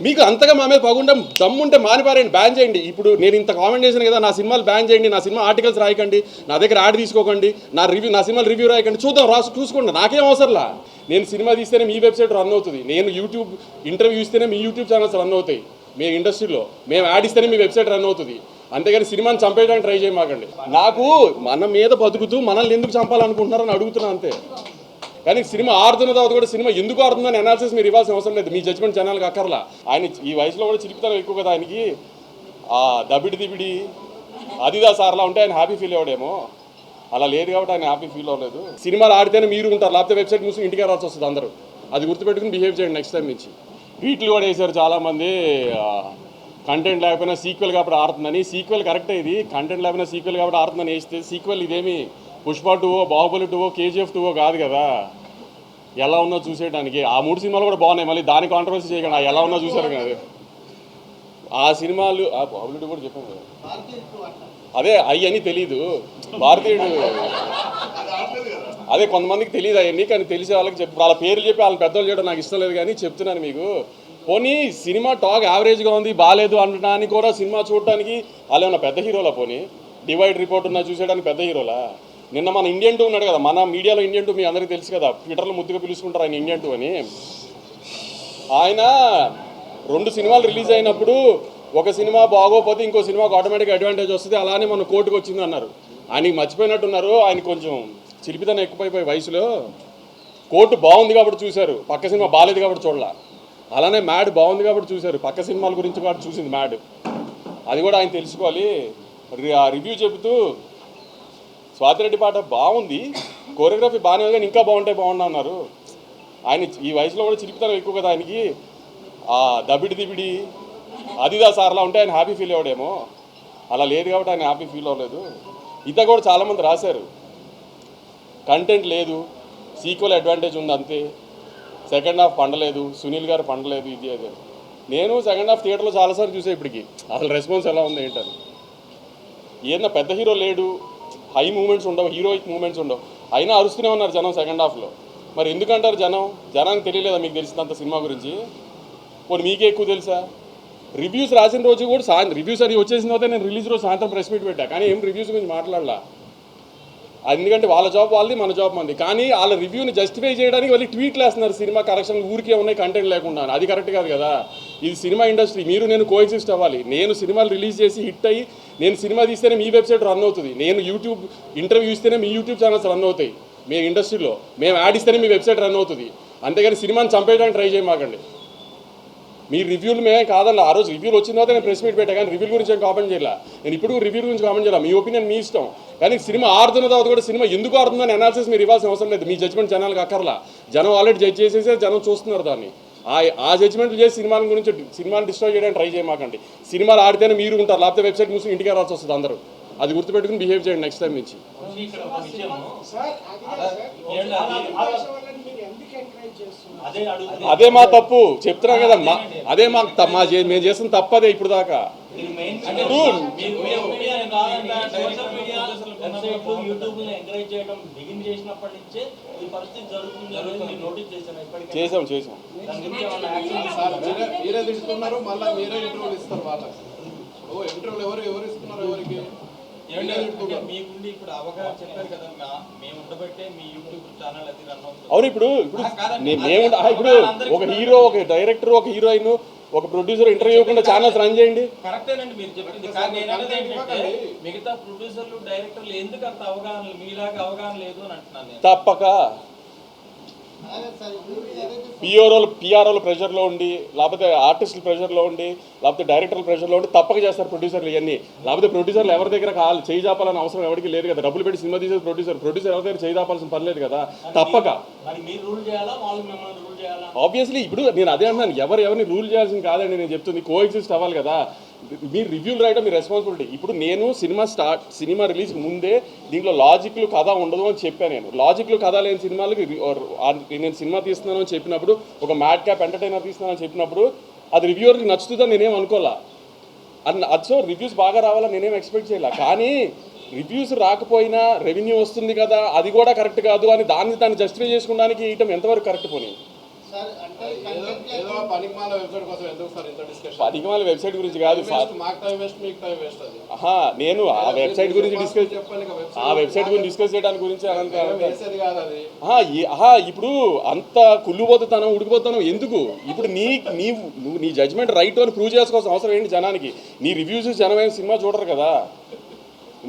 మీకు అంతగా మా మీద పగుండం దమ్ముంటే మానిపారండి, బ్యాన్ చేయండి. ఇప్పుడు నేను ఇంత కామెంట్ చేశాను కదా, నా సినిమాలు బ్యాన్ చేయండి, నా సినిమా ఆర్టికల్స్ రాయకండి, నా దగ్గర యాడ్ తీసుకోకండి, నా సినిమాలు రివ్యూ రాయకండి, చూద్దాం, చూసుకోండి, నాకేం అవసరంలా. నేను సినిమా తీస్తేనే మీ వెబ్సైట్ రన్ అవుతుంది, నేను యూట్యూబ్ ఇంటర్వ్యూ ఇస్తేనే మీ యూట్యూబ్ ఛానల్స్ రన్ అవుతాయి, మీ ఇండస్ట్రీలో మేము యాడ్ ఇస్తేనే మీ వెబ్సైట్ రన్ అవుతుంది. అంతేగాని సినిమాని చంపేయడానికి ట్రై చేయమాకండి. నాకు మన మీద బతుకుతూ మనల్ని ఎందుకు చంపాలనుకుంటున్నారని అడుగుతున్నా అంతే. కానీ సినిమా ఆడుతున్న తర్వాత కూడా సినిమా ఎందుకు ఆడుతుందని అనాలిసిస్ మీరు ఇవ్వాల్సిన అవసరం లేదు, మీ జడ్జ్మెంట్ జనాలకు అక్కర్లా. ఆయన ఈ వయసులో కూడా చిలిపితనం ఎక్కువ కదా ఆయనకి, దబిడి అదిదా సార్లా ఉంటే ఆయన హ్యాపీ ఫీల్ అవ్వడేమో, అలా లేదు కాబట్టి ఆయన హ్యాపీ ఫీల్ అవ్వలేదు. సినిమాలు ఆడితేనే మీరు ఉంటారు, లేకపోతే వెబ్సైట్ మూసి ఇంటికి రావాల్సి వస్తుంది అందరూ. అది గుర్తుపెట్టుకుని బిహేవ్ చేయండి నెక్స్ట్ టైం నుంచి. ట్వీట్లు కూడా వేశారు చాలామంది, కంటెంట్ లేకపోయినా సీక్వెల్ కాబట్టి ఆడుతుందని. సీక్వెల్ కరెక్టే, ఇది కంటెంట్ లేకపోయినా సీక్వెల్ కాబట్టి ఆడుతుందని వేస్తే సీక్వెల్ ఇదేమి పుష్ప 2, బాహుబలి 2, KGF 2 కాదు కదా. ఎలా ఉన్నా చూసేయడానికి ఆ 3 సినిమాలు కూడా బాగున్నాయి, మళ్ళీ దాని కాంట్రవర్సీ చేయకుండా ఎలా ఉన్నా చూసారు కదా ఆ సినిమాలు. బాహుబలి 2 కూడా చెప్పాను కదా, అదే అయ్యని తెలీదు భారతీయుడు, అదే కొంతమందికి తెలియదు అవన్నీ, కానీ తెలిసే వాళ్ళకి చెప్పి వాళ్ళ పేర్లు చెప్పి వాళ్ళని పెద్దోళ్ళు చేయడం నాకు ఇష్టం లేదు. కానీ చెప్తున్నాను మీకు, పోనీ సినిమా టాక్ యావరేజ్గా ఉంది బాగాలేదు అనడానికి కూడా సినిమా చూడడానికి వాళ్ళు ఏమన్నా పెద్ద హీరోలా? పోనీ డివైడ్ రిపోర్ట్ ఉన్నా చూసేయడానికి పెద్ద హీరోలా? నిన్న మన ఇండియన్ 2 ఉన్నాడు కదా, మన మీడియాలో ఇండియన్ 2 మీ అందరికీ తెలుసు కదా, ట్విట్టర్లో ముద్దుగా పిలుచుకుంటారు ఆయన ఇండియన్ 2 అని. ఆయన 2 సినిమాలు రిలీజ్ అయినప్పుడు ఒక సినిమా బాగోపోతే ఇంకో సినిమాకు ఆటోమేటిక్గా అడ్వాంటేజ్ వస్తుంది, అలానే మన కోర్టుకు వచ్చింది అన్నారు. ఆయనకి మర్చిపోయినట్టున్నారు, ఆయన కొంచెం చిలిపితనం ఎక్కువైపోయి వయసులో. కోర్టు బాగుంది కాబట్టి చూశారు, పక్క సినిమా బాగాలేదు కాబట్టి చూడాల. అలానే మ్యాడ్ బాగుంది కాబట్టి చూశారు, పక్క సినిమాల గురించి కాబట్టి చూసింది మ్యాడ్. అది కూడా ఆయన తెలుసుకోవాలి. రివ్యూ చెబుతూ స్వాతిరెడ్డి పాట బాగుంది, కోరియోగ్రఫీ బాగానే ఉంది, కానీ ఇంకా బాగుండా అన్నారు. ఆయన ఈ వయసులో కూడా చిలిపితనం ఎక్కువ కదా ఆయనకి, దబిడి అదిదా సార్లా ఉంటే ఆయన హ్యాపీ ఫీల్ అవ్వడేమో, అలా లేదు కాబట్టి ఆయన హ్యాపీ ఫీల్ అవ్వలేదు. ఇత కూడా చాలామంది రాశారు, కంటెంట్ లేదు, సీక్వెల్ అడ్వాంటేజ్ ఉంది అంతే, సెకండ్ హాఫ్ పండలేదు, సునీల్ గారు పండలేదు, ఇది అదే. నేను సెకండ్ హాఫ్ థియేటర్లో చాలాసార్లు చూసే ఇప్పటికి అసలు రెస్పాన్స్ ఎలా ఉంది ఏంటని. ఏదన్నా పెద్ద హీరో లేడు, హై మూమెంట్స్ ఉండవు, హీరోయిక్ మూమెంట్స్ ఉండవు, అయినా అరుస్తూనే ఉన్నారు జనం సెకండ్ హాఫ్లో. మరి ఎందుకంటారు జనానికి తెలియలేదా మీకు తెలిసినంత సినిమా గురించి? పోనీ మీకే ఎక్కువ తెలుసా? రివ్యూస్ రాసిన రోజు కూడా రివ్యూస్ అది వచ్చేసిన తర్వాత నేను రిలీజ్ రోజు సాయంత్రం ప్రెస్ మీట్ పెట్టా, కానీ ఏం రివ్యూస్ గురించి మాట్లాడలా. ఎందుకంటే వాళ్ళ జాబ్ వాళ్ళది, మన జాబ్ మంది. కానీ వాళ్ళ రివ్యూని జస్టిఫై చేయడానికి వాళ్ళు ట్వీట్లు వేస్తున్నారు, సినిమా కరెక్షన్ ఊరికే ఉన్నాయి కంటెంట్ లేకుండా. అది కరెక్ట్ కాదు కదా. ఇది సినిమా ఇండస్ట్రీ, మీరు నేను కోఎగ్జిస్ట్ అవ్వాలి. నేను సినిమాలు రిలీజ్ చేసి హిట్ అయ్యి నేను సినిమా తీస్తేనే మీ వెబ్సైట్ రన్ అవుతుంది, నేను యూట్యూబ్ ఇంటర్వ్యూ ఇస్తేనే మీ యూట్యూబ్ ఛానల్స్ రన్ అవుతాయి, మీ ఇండస్ట్రీలో మేము యాడ్ ఇస్తేనే మీ వెబ్సైట్ రన్ అవుతుంది. అంతేగాని సినిమాని చంపేయడానికి ట్రై చేయమాకండి. మీ రివ్యూలు మేమే కాదన్న, ఆ రోజు రివ్యూలు వచ్చిన తర్వాత నేను ప్రెస్ మీట్ పెట్టా, కానీ రివ్యూ గురించి ఏం కామెంట్ చేయాల. నేను ఇప్పుడు రివ్యూ గురించి కామెంట్ చేయాలి, మీ ఒపీనియన్ మీ ఇష్టం. కానీ సినిమా ఆడుతున్న తర్వాత కూడా సినిమా ఎందుకు ఆడుతుందని అనాలిసిస్ మీరు ఇవ్వాల్సిన అవసరం లేదు, మీ జడ్జ్మెంట్ జనాలకు అక్కర్లా. జనం ఆల్రెడీ జడ్జ్ చేసేసే జనం చూస్తున్నారు దాన్ని. ఆ జడ్జ్మెంట్లు చేసి సినిమాని డిస్ట్రాయ్ చేయడానికి ట్రై చేయమాకండి. సినిమాలు ఆడితేనే మీరు ఉంటారు, లేకపోతే వెబ్సైట్ మూసి ఇంటికి రావాల్సి వస్తుంది అందరూ. అది గుర్తుపెట్టుకుని బిహేవ్ చేయండి నెక్స్ట్ టైం నుంచి. అదే మా తప్పు చెప్తున్నా కదా, అదే మేము చేస్తున్న తప్పదే ఇప్పుడు దాకా. చేసాం అవును. ఇప్పుడు ఇప్పుడు ఒక హీరో, ఒక డైరెక్టర్, ఒక హీరోయిన్, ఒక ప్రొడ్యూసర్ ఇంటర్వ్యూ ఇవ్వకుండా ఛానల్స్ రన్ చేయండి. కరెక్టేనండి మీరు చెప్పింది. మిగతా ప్రొడ్యూసర్లు, డైరెక్టర్లు ఎందుకు అంత అవగాహన మీలాగా అవగాహన లేదు అని అంటున్నాను. తప్పక పిఆర్ఓల ప్రెషర్లో ఉండి, లేకపోతే ఆర్టిస్టుల ప్రెషర్లో ఉండి, లేకపోతే డైరెక్టర్ల ప్రెషర్లో ఉండి తప్పక చేస్తారు ప్రొడ్యూసర్లు ఇవన్నీ. లేకపోతే ప్రొడ్యూసర్లు ఎవరి దగ్గర చేయి చాపాలని అవసరం ఎవరికి లేదు కదా. డబ్బులు పెట్టి సినిమా తీసేది ప్రొడ్యూసర్ ఎవరి దగ్గర చేయి చాపాల్సిన పని లేదు కదా. తప్పక ఆబ్వియస్లీ ఇప్పుడు నేను అదే అంటున్నాను, ఎవరిని రూల్ చేయాల్సింది కాదండి. నేను చెప్తుంది కోఎగ్జిస్ట్ అవ్వాలి కదా. మీరు రివ్యూలు రాయడం మీ రెస్పాన్సిబిలిటీ. ఇప్పుడు నేను సినిమా రిలీజ్ ముందే దీంట్లో లాజిక్లు కథ ఉండదు అని చెప్పాను. నేను లాజిక్లు కథ లేని సినిమాలకి నేను సినిమా తీస్తున్నాను అని చెప్పినప్పుడు, ఒక మ్యాడ్ క్యాప్ ఎంటర్టైనర్ తీస్తున్నాను అని చెప్పినప్పుడు అది రివ్యూవర్కి నచ్చుతుందని నేనేం అనుకోలే. సో రివ్యూస్ బాగా రావాలని నేనేం ఎక్స్పెక్ట్ చేయాల. కానీ రివ్యూస్ రాకపోయినా రెవెన్యూ వస్తుంది కదా, అది కూడా కరెక్ట్ కాదు అని దాన్ని జస్టిఫై చేసుకోవడానికి ఇయటం ఎంతవరకు కరెక్ట్ పోనీ? ఏదో పనికిమాల వెబ్సైట్ కోసం ఎందుకు సార్ ఇంత డిస్కషన్? పదికమాల వెబ్సైట్ గురించి కాదు మాకు టైం వేస్ట్, మీకు టైం వేస్ట్ అది. నేను ఆ వెబ్సైట్ గురించి డిస్కస్ చెప్పండి, ఆ వెబ్సైట్ గురించి డిస్కస్ చేయడానికి గురించి వేసేది కాదు అది. ఇప్పుడు అంత కుళ్ళుపోతాను ఉడికిపోతాను ఎందుకు? ఇప్పుడు నువ్వు నీ జడ్జ్మెంట్ రైట్ అని ప్రూవ్ చేసుకోవాల్సిన అవసరం ఏంటి జనానికి? నీ రివ్యూస్ జనం ఏం సినిమా చూడరు కదా,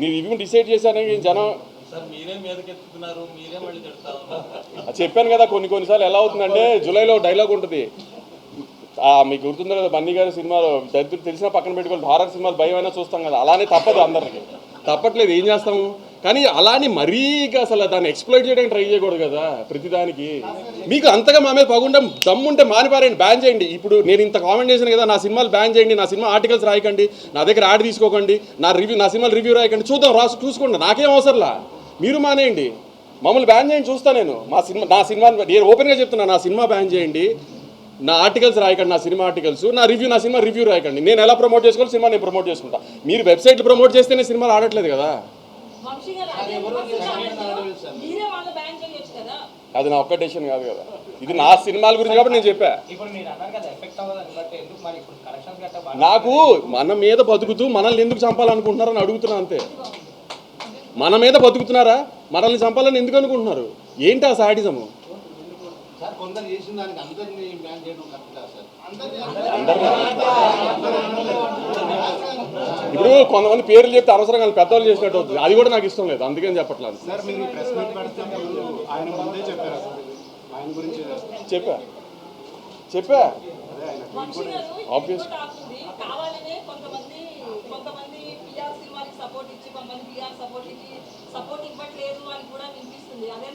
నీ రివ్యూని డిసైడ్ చేశారని జనం. సార్ మీరే మీదకెత్తుతున్నారు, మీరే మళ్ళీ తిడతా ఉన్నారు. చెప్పాను కదా కొన్నిసార్లు ఎలా అవుతుందంటే, జూలైలో డైలాగ్ ఉంటుంది, మీకు గుర్తుందో కదా బన్నీ గారి సినిమాలో, దరిద్రులు తెలిసిన పక్కన పెట్టుకొని హారర్ సినిమాలు భయం అయినా చూస్తాం కదా, అలానే తప్పదు అందరికి, తప్పట్లేదు, ఏం చేస్తాము. కానీ అలానే మరీ అసలు దాన్ని ఎక్స్ప్లోయిట్ చేయడానికి ట్రై చేయకూడదు కదా ప్రతిదానికి. మీకు అంతగా మా మీద పగుంటే దమ్ముంటే మానిపారేయండి, బ్యాన్ చేయండి. ఇప్పుడు నేను ఇంత కామెంట్ చేశాను కదా, నా సినిమాలు బ్యాన్ చేయండి, నా సినిమా ఆర్టికల్స్ రాయకండి, నా దగ్గర యాడ్ తీసుకోకండి, నా సినిమాలు రివ్యూ రాయకండి, చూసుకోండి, నాకేం అవసరంలా. మీరు మానేయండి, మమ్మల్ని బ్యాన్ చేయండి, చూస్తా నేను. నా సినిమా నేను ఓపెన్గా చెప్తున్నా, నా సినిమా బ్యాన్ చేయండి, నా ఆర్టికల్స్ రాయకండి, నా సినిమా ఆర్టికల్స్, నా సినిమా రివ్యూ రాయకండి. నేను ఎలా ప్రమోట్ చేసుకోవాలి, సినిమా నేను ప్రమోట్ చేసుకుంటా. మీరు వెబ్సైట్లు ప్రమోట్ చేస్తేనే సినిమాలు ఆడట్లేదు కదా. అది నా ఒక్క డెసిషన్ కాదు కదా, ఇది నా సినిమాల గురించి కాబట్టి నేను చెప్పా. నాకు మన మీద బతుకుతూ మనల్ని ఎందుకు చంపాలనుకుంటున్నారని అడుగుతున్నా అంతే. మన మీద బతుకుతున్నారా, మనల్ని చంపాలని ఎందుకు అనుకుంటున్నారు? ఏంటి ఆ సాడిజము? ఇప్పుడు కొంతమంది పేర్లు చెప్తే అనవసరంగా పెద్దవాళ్ళు చేసినట్టు అవుతుంది, అది కూడా నాకు ఇష్టం లేదు, అందుకని చెప్పట్లేదు. చెప్పా ఆబ్వియస్.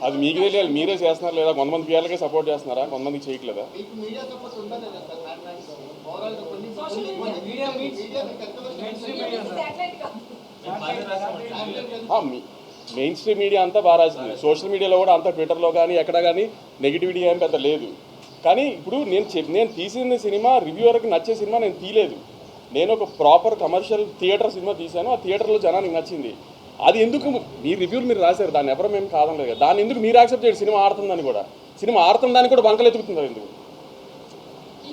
అది మీకు తెలియాలి, మీరే చేస్తున్నారు లేదా? కొంతమంది పిఆర్లకే సపోర్ట్ చేస్తున్నారా, కొంతమందికి చేయట్లేదా? మెయిన్ స్ట్రీమ్ మీడియా అంతా బాగా రాసింది, సోషల్ మీడియాలో కూడా అంతా, ట్విట్టర్లో కానీ ఎక్కడ కానీ నెగిటివిటీ ఏం పెద్ద లేదు. కానీ ఇప్పుడు నేను తీసిన సినిమా రివ్యూవర్కి నచ్చే సినిమా నేను తీయలేదు. నేను ఒక ప్రాపర్ కమర్షియల్ థియేటర్ సినిమా తీశాను, ఆ థియేటర్లో జనానికి నచ్చింది. అది ఎందుకు మీ రివ్యూలు మీరు రాశారు, దాన్ని ఎవరో మేము కాదనలేదు కదా, దాన్ని ఎందుకు మీరు యాక్సెప్ట్ చేయండి? సినిమా ఆడుతుందని కూడా, సినిమా ఆడుతుందని కూడా బంకలు ఎత్తుకుతున్నారు ఎందుకు?